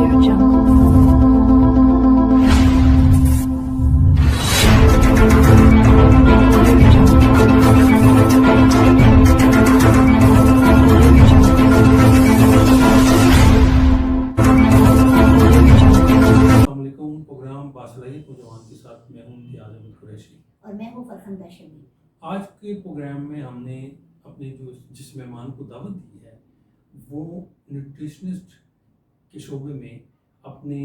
Audio Jungle. Audio अस्सलामुअलैकुम। Programme बासलाई नौजवान के साथ मैं हूं इम्तियाज़ अहमद कुरैशी। और मैं हूँ फरहंदा शमी। आज के प्रोग्राम में हमने अपने जिस मेहमान को दावत दी है वो न्यूट्रिशनिस्ट के शोबे में अपनी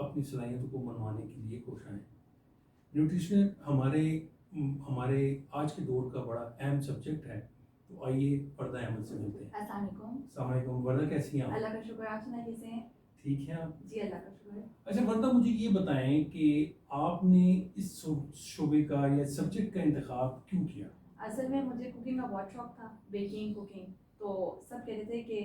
अपनी सलाहियतों को मनवाने के लिए कोशा है। न्यूट्रिशन हमारे आज के दौर का बड़ा अहम सब्जेक्ट है। तो आइए पर्दा अहमद से मिलते हैं। अस्सलाम वालेकुम। वर्दा कैसी हैं आप? अल्लाह का शुक्र। आप सुनाइए कैसे हैं? ठीक है आप? जी अल्लाह का शुक्र है। अच्छा वर्दा, मुझे ये बताएं कि आपने इस शोबे का या सब्जेक्ट का इंतखाब क्यों किया? असल में मुझे कुकिंग का बहुत शौक था, बेकिंग कुकिंग। तो सब कहते थे कि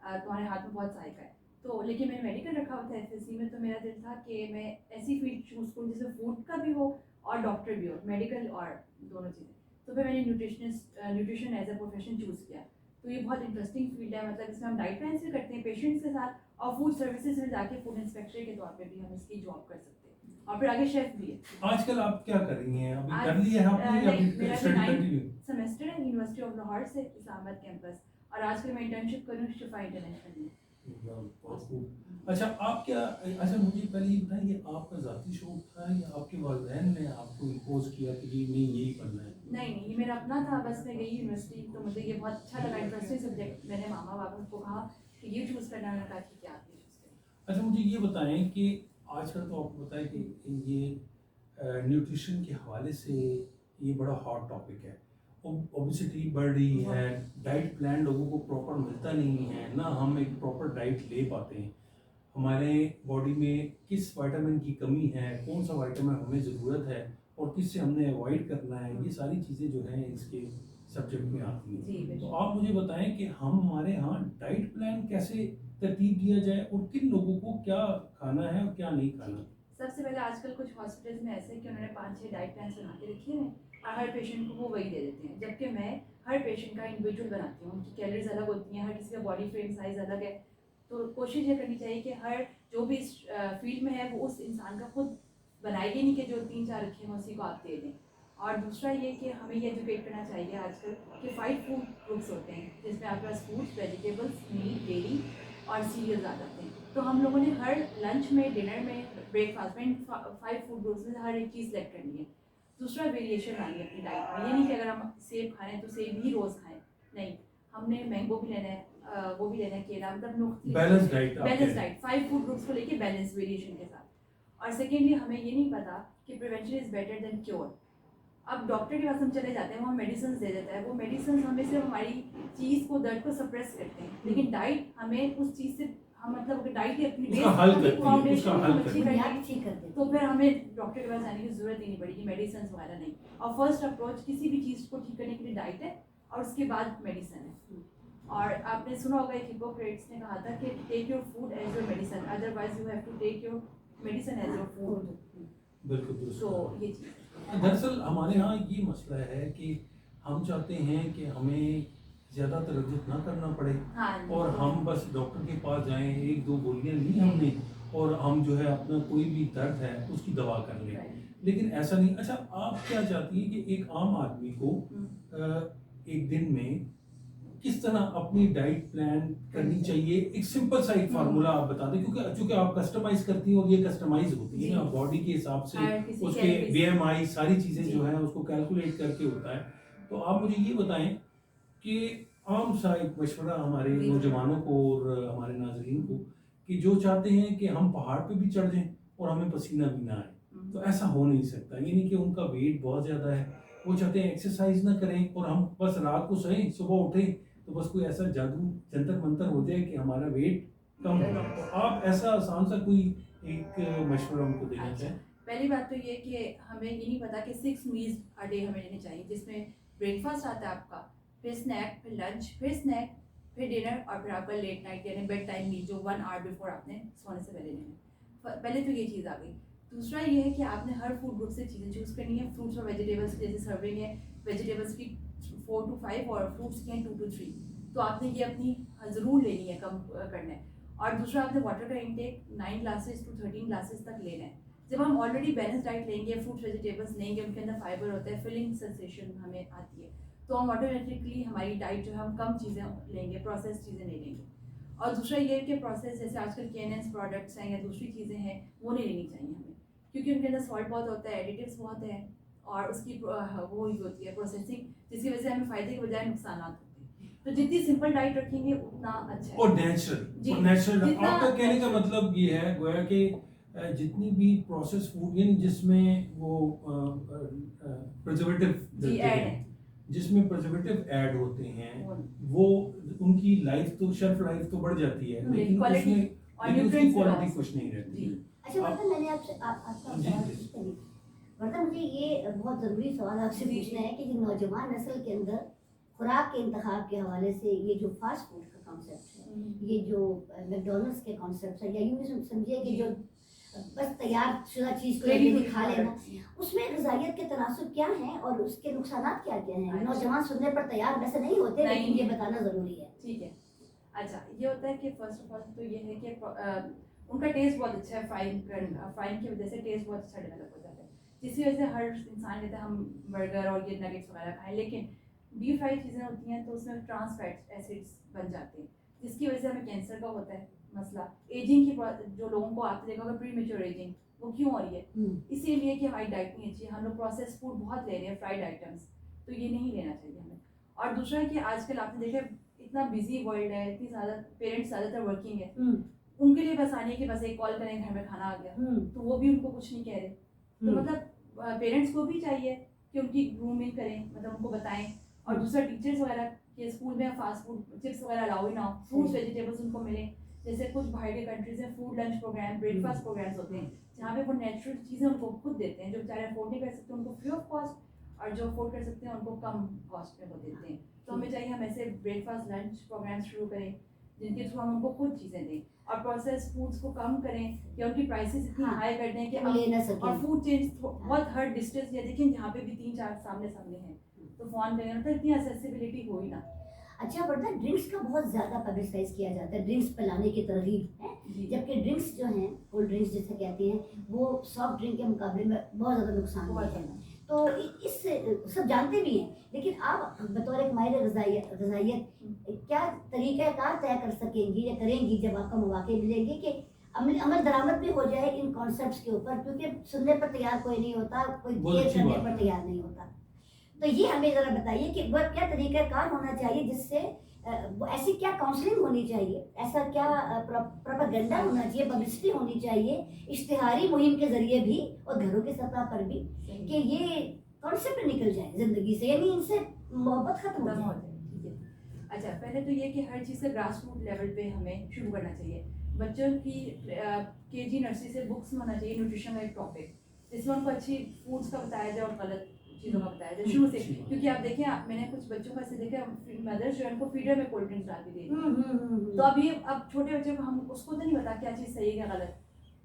तुम्हारे हाथ में बहुत जायका है। तो लेकिन मैंने मेडिकल रखा हुआ था एफएससी में, तो मेरा दिल था कि मैं ऐसी फील्ड चूज़ करूँ जिसमें फूड का भी हो और डॉक्टर भी हो, मेडिकल और दोनों चीज़ें। तो फिर मैंने nutrition as a profession choose किया। तो ये बहुत इंटरेस्टिंग फील्ड है। मतलब इसमें हम डाइट प्लान्स भी करते हैं पेशेंट्स के साथ, और फूड सर्विसेज में जाके फूड इंस्पेक्टर के तौर पे भी हम इसकी जॉब कर सकते हैं, और फिर आगे शेफ भी है। आजकल आप क्या कर रही हैं? अभी आज कर लिया है आपने या नहीं, अभी मेरा स्टडी 9th कंटिन्यू? सेमेस्टर है यूनिवर्सिटी ऑफ लाहौर से, इस्लामाबाद कैंपस। और आजकल मैं इंटर्नशिप कर रही हूँ शिफा इंटरनेशनल में। बहुत खूब। अच्छा आप क्या, अच्छा मुझे पहले ये बताएं कि आपका ज़ाती शौक था या आपके वालिदैन ने आपको इम्पोज किया कि ये नहीं यही पढ़ना है? नहीं, ये मेरा अपना था। बस मैं गई यूनिवर्सिटी तो मुझे ये बहुत अच्छा लगा, इंटरेस्टिंग सब्जेक्ट। मैंने मामा बाबा को कहा कि ये चूज़ करना, मैंने कहा कि क्या आप ये चूज़ करें। अच्छा मुझे ये बताएं कि आजकल तो आपको पता है कि ये न्यूट्रिशन के हवाले से ये बड़ा हॉट टॉपिक है। ओबेसिटी बढ़ रही है, डाइट प्लान लोगों को प्रॉपर मिलता नहीं है, ना हम एक प्रॉपर डाइट ले पाते हैं। हमारे बॉडी में किस विटामिन की कमी है, कौन सा विटामिन हमें ज़रूरत है और किससे हमने अवॉइड करना है, ये सारी चीज़ें जो हैं इसके सब्जेक्ट में आती हैं। तो आप मुझे बताएं कि हमारे यहाँ डाइट प्लान कैसे तरतीब दिया जाए और किन लोगों को क्या खाना है और क्या नहीं खाना। सबसे पहले आजकल कुछ हॉस्पिटल्स में ऐसे कि उन्होंने 5-6 डाइट प्लान बना के रखे हैं और हर पेशेंट को वो वही दे देते हैं, जबकि मैं हर पेशेंट का इंडिविजुअल बनाती हूँ। उनकी कैलोरीज अलग होती हैं, हर किसी का बॉडी फ्रेम साइज़ अलग है। तो कोशिश ये करनी चाहिए कि हर जो भी इस फील्ड में है वो उस इंसान का खुद बनाएगी, नहीं कि जो 3-4 रखे हैं उसी को आप दे दें। और दूसरा ये कि हमें ये एजुकेट करना चाहिए आजकल कि 5 फूड ग्रुप्स होते हैं, जिसमें आपके पास फ्रूट्स, वेजिटेबल्स, मीट, डेयरी और सीरियल्स आ जाते हैं। तो हम लोगों ने हर लंच में, डिनर में, ब्रेकफास्ट में 5 फूड ग्रुप्स में हर एक चीज़ सेलेक्ट करनी है। दूसरा वेरिएशन लानी है अपनी डाइट में। ये नहीं कि अगर हम सेब खाएं तो सेब ही रोज़ खाएं, नहीं, हमने मैंगो भी लेना है, वो भी लेना है, केला, मतलब बैलेंस डाइट 5 फूड ग्रुप्स को लेके बैलेंस वेरिएशन के साथ। और सेकेंडली हमें ये नहीं पता कि prevention is better than cure. अब डॉक्टर के पास हम चले जाते हैं, वो मेडिसिन दे देता है, वो मेडिसिन हमें सिर्फ हमारी चीज़ को, दर्द को सप्रेस करते हैं, लेकिन डाइट हमें उस चीज़ से, हम मतलब अगर डाइट की अपनी फाउंडेशन अच्छी करते तो फिर हमें डॉक्टर के पास जाने की ज़रूरत ही नहीं पड़ेगी, मेडिसिन वगैरह नहीं। और फर्स्ट अप्रोच किसी भी चीज़ को ठीक करने के लिए डाइट है और उसके बाद मेडिसिन है। और आपने सुना होगा एक हिपोक्रेट्स ने कहा था कि take your food as your medicine, otherwise you have to take your medicine as your food. बिल्कुल। तो ये चीज़ दरअसल हमारे यहाँ ये मसला है कि हम चाहते हैं कि हमें ज़्यादा तरज्जुत ना करना पड़े, और हम बस डॉक्टर के पास जाएं, 1-2 गोलियां ली हमने और हम जो है अपना कोई भी दर्द है उसकी दवा कर लें, लेकिन ऐसा नहीं। अच्छा आप क्या चाहती हैं कि एक आम आदमी को एक दिन में किस तरह अपनी डाइट प्लान करनी चाहिए? एक सिंपल सा एक फार्मूला आप बता दें, क्योंकि चूंकि आप कस्टमाइज करती हैं और ये कस्टमाइज होती है ना बॉडी के हिसाब से, उसके BMI सारी चीज़ें जो है उसको कैलकुलेट करके होता है। तो आप मुझे ये बताएं कि आम सा एक मशवरा हमारे नौजवानों को और हमारे नाजरीन को, कि जो चाहते हैं कि हम पहाड़ पे भी चढ़ जाएं और हमें पसीना भी ना आए, तो ऐसा हो नहीं सकता। ये नहीं कि उनका वेट बहुत ज़्यादा है, वो चाहते हैं एक्सरसाइज ना करें और हम बस रात को सोएं, सुबह उठें तो बस कोई ऐसा जादू जंतर मंतर हो जाए कि हमारा वेट कम हो जाए। तो आप ऐसा आसान सा कोई एक मशवरा उनको देना चाहें? पहली बात तो ये कि हमें ये नहीं पता कि 6 मील्स अ डे हमें लेने चाहिए, जिसमें ब्रेकफास्ट आता है आपका, फिर स्नैक, फिर लंच, फिर स्नैक, फिर डिनर, और फिर आपका लेट नाइट यानी बेड टाइम मील जो 1 आवर बिफोर आपने सोने से पहले लेना है। पहले तो ये चीज़ आ गई। दूसरा ये है कि आपने हर फूड ग्रुप से चीज़ें चूज़ करनी है। फ्रूट्स और वेजिटेबल्स की जैसे सर्विंग है, वेजिटेबल्स की 4 to 5 और फ्रूट्स की हैं 2 to 3। तो आपने ये अपनी ज़रूर लेनी है, कम करना है। और दूसरा आपने वाटर का इंटेक 9 ग्लासेस टू 13 ग्लासेस तक लेना है। जब हम ऑलरेडी बैलेंस डाइट लेंगे, फ्रूट वेजिटेबल्स लेंगे, उनके अंदर फाइबर होता है, फिलिंग सेंसेशन हमें आती है, तो हम ऑटोमेटिकली हमारी डाइट जो है हम कम चीज़ें लेंगे, प्रोसेस चीज़ें नहीं लेंगे। और दूसरा ये है कि प्रोसेस जैसे आजकल केएनएस प्रोडक्ट्स हैं या दूसरी चीज़ें हैं वो नहीं लेनी चाहिए हमें, क्योंकि उनके अंदर सॉल्ट बहुत होता है, एडिटिव्स बहुत है और उसकी वो ही होती है प्रोसेसिंग, जिसकी वजह से हमें फ़ायदे के बजाय नुकसान होते हैं। तो जितनी सिंपल डाइट रखेंगे उतना अच्छा है। और नेचुरल आपका कहने का मतलब ये है गोया कि जितनी भी प्रोसेस फूड यानी जिसमें वो प्रिजर्वेटिव ऐड है, जिसमें प्रिजर्वेटिव ऐड होते हैं वो उनकी लाइफ तो शेल्फ लाइफ तो बढ़ जाती है, लेकिन उसकी क्वालिटी कुछ नहीं रहती। अच्छा वर्धन, मैंने आपसे आपका सवाल पूछते नहीं वर्धन, मुझे ये बहुत ज़रूरी सवाल आपसे पूछना है कि जो नौजवान नस्ल के अंदर खुराक के इंतखाब के हवाले से ये जो फास्ट फूड का कॉन्सेप्ट है, ये जो मैकडॉनल्ड्स के कॉन्सेप्ट है, या यूँ समझिए कि जो बस तैयार शुदा चीज़ को रेडी खा लेना, उसमें ग़िज़ाइयत के तनासुब क्या हैं और उसके नुकसानात क्या क्या हैं? नौजवान सुनने पर तैयार वैसे नहीं होते, लेकिन ये बताना ज़रूरी है। ठीक है, अच्छा ये होता है कि फर्स्ट ऑफ ऑल तो ये है कि उनका टेस्ट बहुत अच्छा है, फ्राइंग की वजह से टेस्ट बहुत अच्छा डेवलप हो जाता है, जिसकी वजह से हर इंसान कहता है हम बर्गर और ये नगेट्स वगैरह खाएं, लेकिन डीप फ्राइड चीज़ें होती हैं तो उसमें ट्रांस फैट एसिड्स बन जाते हैं, जिसकी वजह से हमें कैंसर का होता है मसला। एजिंग की जो लोगों को आपने देखा होगा प्री मेच्योर एजिंग, वो क्यों हो रही है? इसीलिए कि हमारी डाइट नहीं अच्छी है, हम लोग प्रोसेस फूड बहुत ले रहे हैं, फ्राइड आइटम्स, तो ये नहीं लेना चाहिए हमें। और दूसरा कि आजकल आपने देखा इतना बिजी वर्ल्ड है, इतनी ज़्यादा पेरेंट्स ज़्यादातर वर्किंग है, उनके लिए बस आने के बस एक कॉल करें घर में खाना आ गया, तो वो भी उनको कुछ नहीं कह रहे। तो मतलब पेरेंट्स को भी चाहिए कि उनकी ग्रूमिंग करें, मतलब उनको बताएं। और दूसरा टीचर्स वगैरह के स्कूल में फास्ट फूड चिप्स वगैरह अलाउ ही ना हो, फ्रूट्स वेजिटेबल्स उनको मिले। जैसे कुछ बाहर के कंट्रीज में food lunch program, breakfast programs होते हैं जहाँ पे वो नेचुरल चीज़ें उनको खुद देते हैं, जो बेचारे अफोर्ड नहीं कर सकते उनको फ्री ऑफ कॉस्ट, और जो अफोर्ड कर सकते हैं उनको कम कॉस्ट में वो देते हैं। तो हमें चाहिए हम ऐसे ब्रेकफास्ट लंच प्रोग्राम शुरू करें जिनके थ्रू हम उनको खुद चीज़ें दें, और प्रोसेस फूड्स को कम करें या उनकी प्राइसेस इतनी हाई कर दें कि हम ले ना सकें। और फूड चेंज बहुत हर डिस्टेंस, या देखें जहाँ पे भी 3-4 सामने सामने हैं तो फोन करें, मतलब इतनी एक्सेसिबिलिटी हो ही ना। अच्छा वर्धन, ड्रिंक्स का बहुत ज़्यादा पब्लिसाइज किया जाता है, ड्रिंक्स पिलाने की तरगीब है, जबकि ड्रिंक्स जो हैं कोल्ड ड्रिंक्स जिसे कहते हैं वो सॉफ्ट ड्रिंक के मुकाबले में बहुत ज़्यादा नुकसान है। तो इस सब जानते भी हैं, लेकिन आप बतौर एक माहिर ग़िज़ाइयत क्या तरीक़ाकार तय कर सकेंगी या करेंगी जब आपका मौक़े मिलेंगे कि अमल दरामद भी हो जाए इन कॉन्सेप्ट्स के ऊपर, क्योंकि सुनने पर तैयार कोई नहीं होता, कोई केयर करने पर तैयार नहीं होता। तो ये हमें ज़रा बताइए कि वह क्या तरीक़ाकार होना चाहिए, जिससे ऐसी क्या काउंसलिंग होनी चाहिए, ऐसा क्या प्रोपेगेंडा होना चाहिए, पब्लिसिटी होनी चाहिए इश्तिहारी मुहिम के ज़रिए भी और घरों की सतह पर भी, कि ये कॉन्सेप्ट निकल जाए ज़िंदगी से, यानी इनसे मोहब्बत ख़त्म हो जाए। अच्छा, पहले तो ये कि हर चीज़ का ग्रास रूट लेवल पे हमें शुरू करना चाहिए। बच्चों की केजी नर्सरी से बुक्स में होना चाहिए न्यूट्रिशन का एक टॉपिक, जिसमें उनको अच्छी फूड्स का बताया जाए और गलत चीज़ों का बताया जाए शुरू से। क्योंकि आप देखें, मैंने कुछ बच्चों को ऐसे देखा, मदर्स जो है उनको फीडर में कोल्ड ड्रिंक्स डाल के दे दी, तो अब छोटे बच्चे को हम उसको तो नहीं पता क्या चीज़ सही है क्या गलत,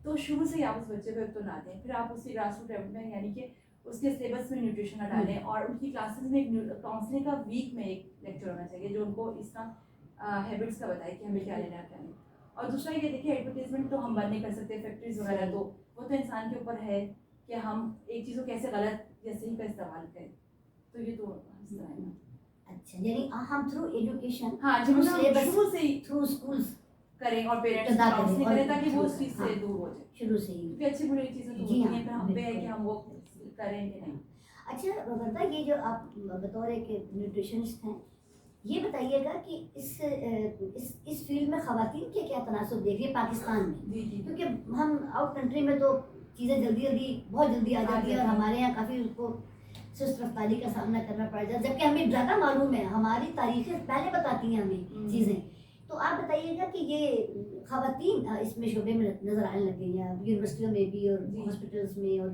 तो शुरू से ही आप उस बच्चे को एक तो ना दें, फिर आप उसकी ग्रास रूट लेवल में यानी कि उसके सिलेबस में न्यूट्रिशन का डालें, और उनकी क्लासेस में एक काउंसलिंग का वीक में एक लेक्चर होना चाहिए जो उनको इस तरह हैबिट्स का बताए कि हमें क्या लेना है क्या नहीं। और दूसरा ये देखिए, एडवर्टीजमेंट तो हम बंद नहीं कर सकते, फैक्ट्रीज वगैरह, तो वो तो इंसान के ऊपर है कि हम एक चीज़ को कैसे गलत या सही का इस्तेमाल करें, तो ये तो इस तरह है। अच्छा, यानी हम थ्रू एजुकेशन, हाँ, जो शुरू से ही थ्रू स्कूल्स करें और पेरेंट्स काउंसलिंग करें ताकि वो उस चीज़ से दूर हो जाए शुरू से ही, क्योंकि अच्छी बुरी चीज़ें तो होती हैं, पर हम पे है कि हम वो करें कि नहीं। अच्छा वर्धा, ये जो आप बतौर एक न्यूट्रिशनिस्ट हैं, ये बताइएगा कि इस फील्ड में ख़वातीन के क्या तनासुब देख रही है पाकिस्तान में, क्योंकि हम आउट कंट्री में तो चीज़ें बहुत जल्दी आ जाती है और हमारे यहाँ काफ़ी उसको सुस्त रफ्तारी का सामना करना पड़ जाता है, जबकि हमें ज़्यादा मालूम है, हमारी तारीखें पहले बताती हैं हमें चीज़ें। तो आप बताइएगा कि ये ख़वातीन इसमें शोबे में नज़र आने लगे हैं यूनिवर्सिटियों में भी और हॉस्पिटल्स में, और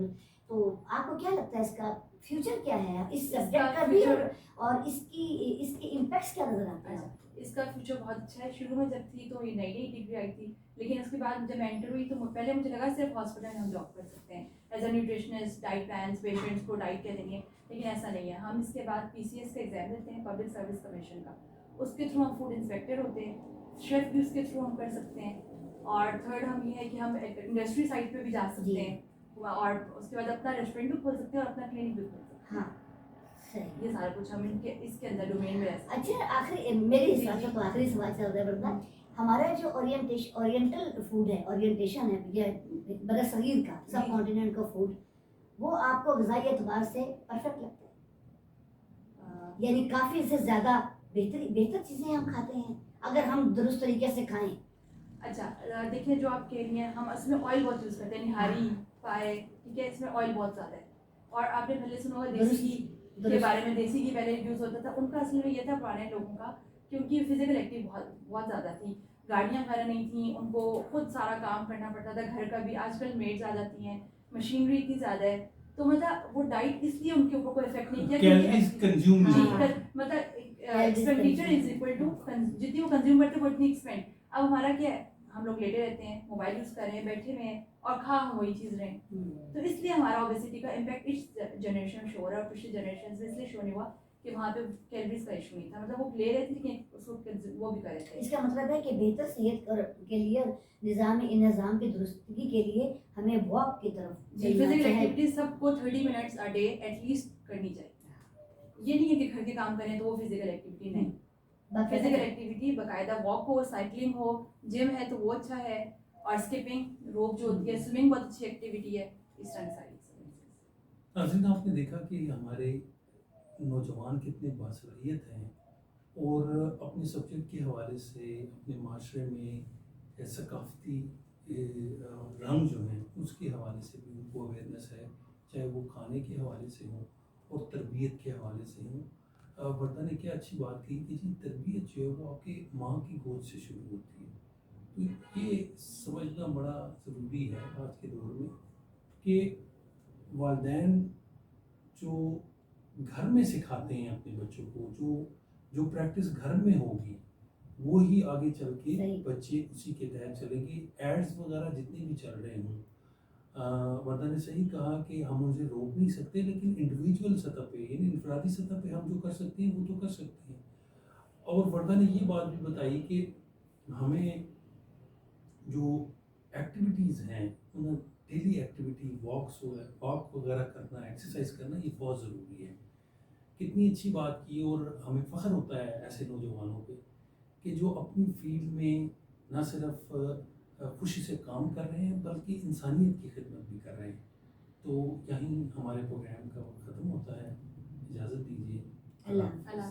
तो आपको क्या लगता है इसका फ्यूचर क्या है इस सब्जेक्ट का भी, और इसके इम्पैक्ट्स क्या नज़र आते हैं? इसका फ्यूचर बहुत अच्छा है। शुरू में जब थी तो ये नई डिग्री आई थी, लेकिन उसके बाद जब मैं एंटर हुई तो पहले मुझे लगा सिर्फ हॉस्पिटल में हम जॉब कर सकते हैं as a nutritionist, diet plan, patients को डाइट क्या देनी है, लेकिन ऐसा नहीं है। हम इसके बाद PCS का एग्जाम देते हैं, पब्लिक सर्विस कमीशन का, उसके थ्रू हम फूड इंस्पेक्टर होते हैं, शेफ भी उसके थ्रू हम कर सकते हैं, और थर्ड हम ये है कि हम इंडस्ट्री साइड पे भी जा सकते जी। हैं और उसके बाद अपना रेस्टोरेंट भी खोल सकते हैं और अपना क्लिनिक भी खोल सकते हाँ सही। हैं। ये सारा कुछ हम इनके इसके अंदर डोमेन में रह सकते हैं। अच्छा आखिरी मेरे हिसाब जी, से जी। तो आखिरी सवाल चल रहा है वरना हमारा जो ओरिएंटल फूड है, ओरिएंटेशन है ये बरसगीर का सब जी। कॉन्टिनेंट का फूड, वो आपको ग़िज़ाई एतबार से परफेक्ट लगता है? यानी काफ़ी से ज़्यादा बेहतर चीज़ें हम खाते हैं अगर हम दुरुस्त तरीके से खाएं। अच्छा देखिए जो आप कह रही हैं हम इसमें ऑयल बहुत यूज़ करते हैं, निहारी पाए, ठीक है, इसमें ऑयल बहुत ज़्यादा है। और आपने पहले सुना होगा देसी घी के दुरुस्त। बारे में, देसी घी पहले यूज़ होता था, उनका असल में ये था पुराने लोगों का कि उनकी फिजिकल एक्टिव बहुत बहुत ज़्यादा थी, गाड़ियाँ वगैरह नहीं थी, उनको खुद सारा काम करना पड़ता था, घर का भी। आजकल मेड्स आ जाती हैं, मशीनरी इतनी ज़्यादा है, तो मतलब वो डाइट इसलिए उनके ऊपर कोई इफेक्ट नहीं किया कैलोरीज कंज्यूम हाँ। नहीं जी, मतलब एक्सपेंडिचर इज इक्वल टू जितनी वो कंज्यूम करते हैं वो इतनी एक्सपेंड। अब हमारा क्या है, हम लोग लेटे रहते हैं, मोबाइल यूज़ कर रहे हैं, बैठे हुए हैं और खा हम वही चीज़ रहे हैं। तो इसलिए हमारा ओबेसिटी का इम्पैक्ट इस जनरेशन में शो हो रहा है और पिछले जनरेशन में इसलिए शो नहीं हुआ कि वहाँ पे कैलोरीज का इशू नहीं था, मतलब वो ले रहे थे लेकिन उसको वो भी कर रहे थे। इसका मतलब है कि बेहतर सेहत के लिए निज़ाम की दुरुस्तगी के लिए हमें वॉक की तरफ जी, चलना फिजिकल चाहिए। एक्टिविटीज सबको 30 मिनट्स अ डे एटलीस्ट करनी चाहिए। ये नहीं है कि घर के काम करें तो वो फिजिकल एक्टिविटी नहीं, बाकायदा फिजिकल एक्टिविटी बाकायदा वॉक हो, साइकिलिंग हो, जिम है तो वो अच्छा है, और स्किपिंग रोप जो होती है, स्विमिंग बहुत अच्छी एक्टिविटी है, इस तरह सारी नाज़रीन आपने देखा कि हमारे नौजवान कितने बासलाहियत हैं और अपने सब्जेक्ट के हवाले से अपने माशरे में सकाफ़ती रंग जो हैं उसके हवाले से भी उनको अवेयरनेस है, चाहे वो खाने के हवाले से हो और तरबियत के हवाले से हो। वर्दा ने क्या अच्छी बात की कि जी तरबियत जो है वो आपके माँ की गोद से शुरू होती है। तो ये समझना बड़ा ज़रूरी है आज के दौर में कि वालिदैन जो घर में सिखाते हैं अपने बच्चों को, जो प्रैक्टिस घर में होगी वो ही आगे चल के सही। बच्चे उसी के तहत चलेंगे। एड्स वगैरह जितने भी चल रहे हों, वर्दा ने सही कहा कि हम उनसे रोक नहीं सकते, लेकिन इंडिविजुअल सतह पे यानी इंफरादी सतह पे हम जो कर सकते हैं वो तो कर सकते हैं। और वर्दा ने ये बात भी बताई कि हमें जो एक्टिविटीज़ हैं उन डेली एक्टिविटी वॉक वगैरह करना, एक्सरसाइज करना ये बहुत ज़रूरी है। कितनी अच्छी बात की और हमें फ़ख्र होता है ऐसे नौजवानों पे कि जो अपनी फील्ड में ना सिर्फ खुशी से काम कर रहे हैं बल्कि इंसानियत की खिदमत भी कर रहे हैं। तो यहीं हमारे प्रोग्राम का वक्त ख़त्म होता है, इजाज़त दीजिए। अल्लाह। अल्लाह।